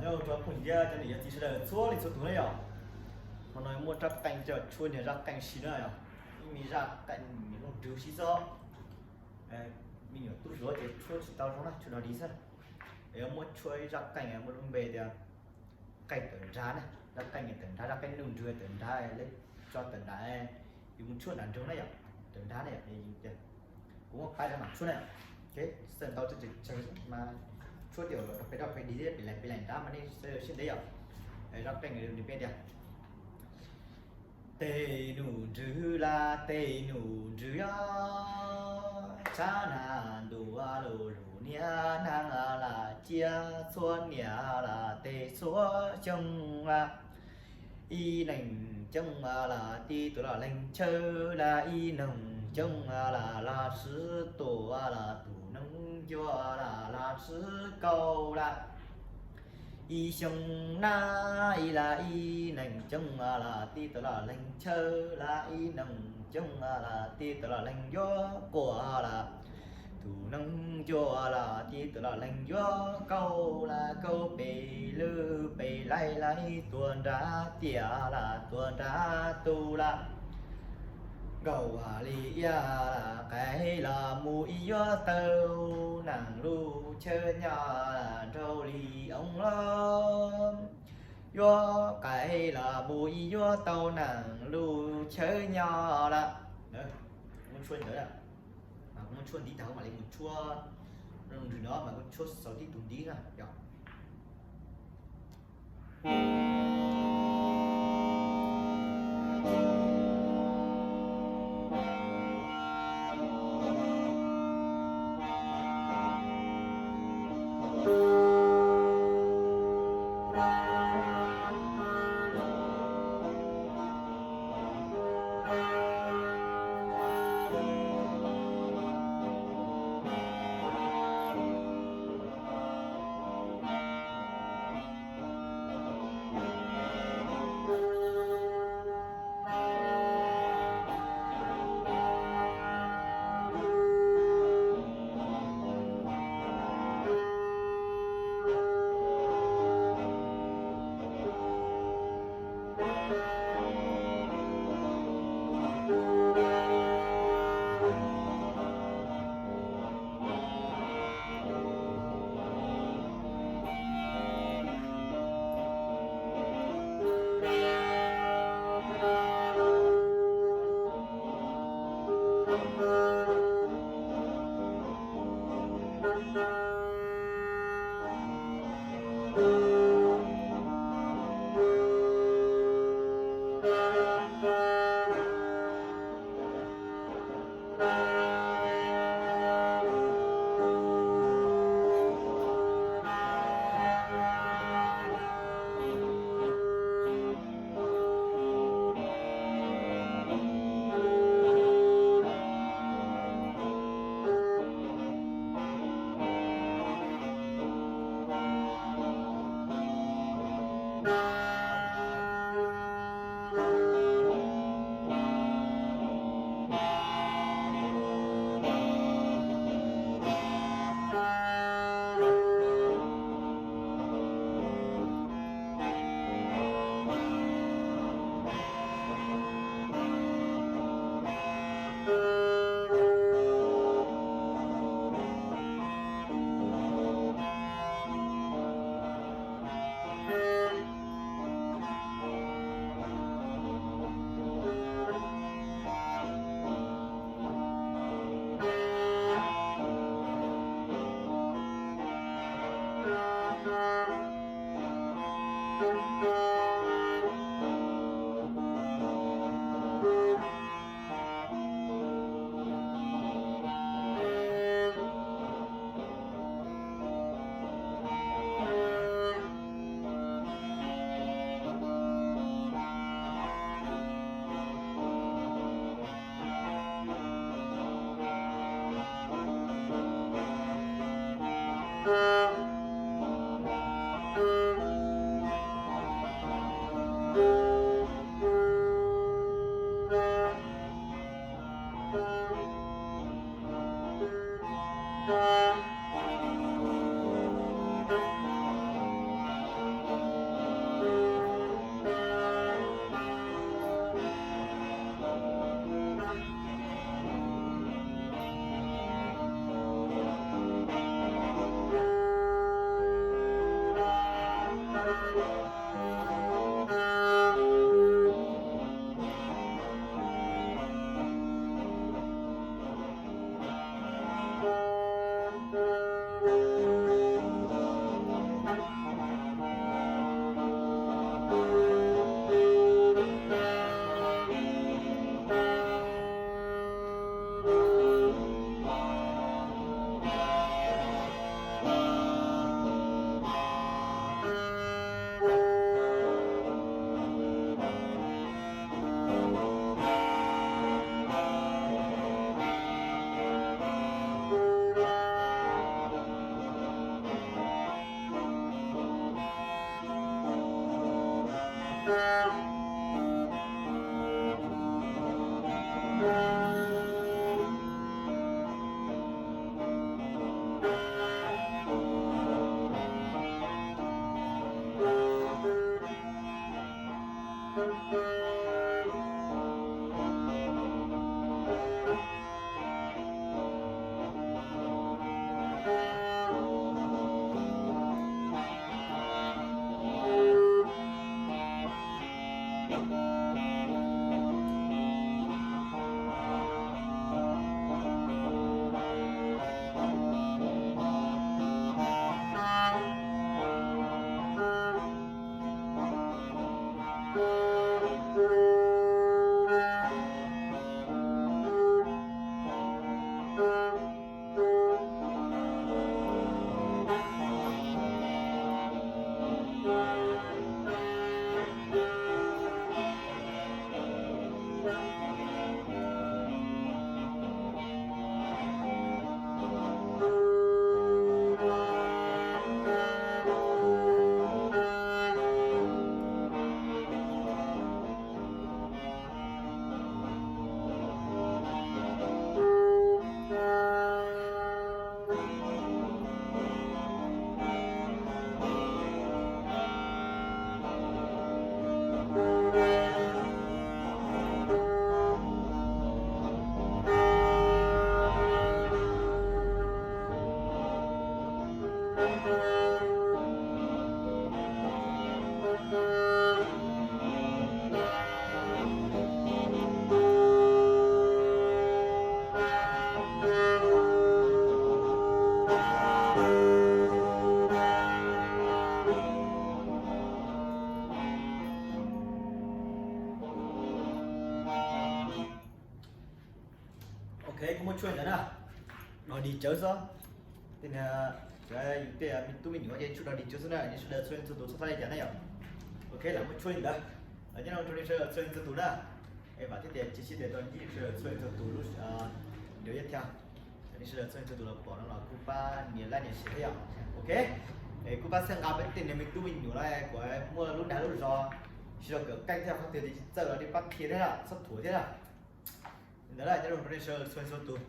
nhau cho cùng gia cho nên chỉ là số thì số tuổi này mà nói mua rắc canh cho chua này rắc canh xí nữa mình rắc canh mình nó trừ xí gió mình ở túi rửa thì chua chỉ tao nó chua nó đi sao em mua chua rắc canh em mua luôn về thì canh tận giá này rắc canh tận giá rắc canh nung chua tận giá lấy cho tận giá dùng chua làm trống này tận giá này thì cũng có cái là mặt chua này cái sân tao chỉ chơi mà chua tiểu đọc phải đi để làm đá mà đi xin đấy rắc canh người đi bên đây tê nụ rư la tê nụ rư ya cha na du a lo ru nia nang a la chia xuân nia la tê xua trong la y nành trong là ti tu là lành chơ là y nồng trong là sư tổ là tu nông cho là sư câu là y sông na y là y nành trong là ti tự là lành chơ là y nồng trong là ti tự là lành gió của là thủ nông cho là ti tự là lành gió câu là câu bể lư bể lay tuần ra tỉa là tuần ra tu là gầu lì là cái là mũi gió tàu nàng lu chơi nhà là trâu lì ông lo gió cái là mũi gió tàu nàng lu chơi nhà là đấy muốn chuồn nữa mà muốn chuồn đi tháo mà lại muốn chua rồi đó mà muốn chua sáu đi tùng đi ra Ok, có một chuyện nữa nào. Nó đi chơi sao? Thì là cái mình tụi mình có chút đó đi chơi nữa, như là chuyện tụi tôi sai này ok là một chuyện đó. Ở trên đó tôi đi chơi chuyện tụi đó. Em bảo thế chỉ để tôi đi chơi chuyện tụi lúc điều tiếp theo. Đi chơi chuyện tụi là bỏ nó là cupa nhiều lại nhiều sẽ theo. Ok. Cupa sang gặp bên tiền mình tụi mình nhiều lại của mua lúc đá lúc gió. Chỉ là cái canh theo các thứ thì giờ đi bắt kia thế nào, sắp thủ thế nào. Đó là những đồng tôi đi chơi chuyện tụi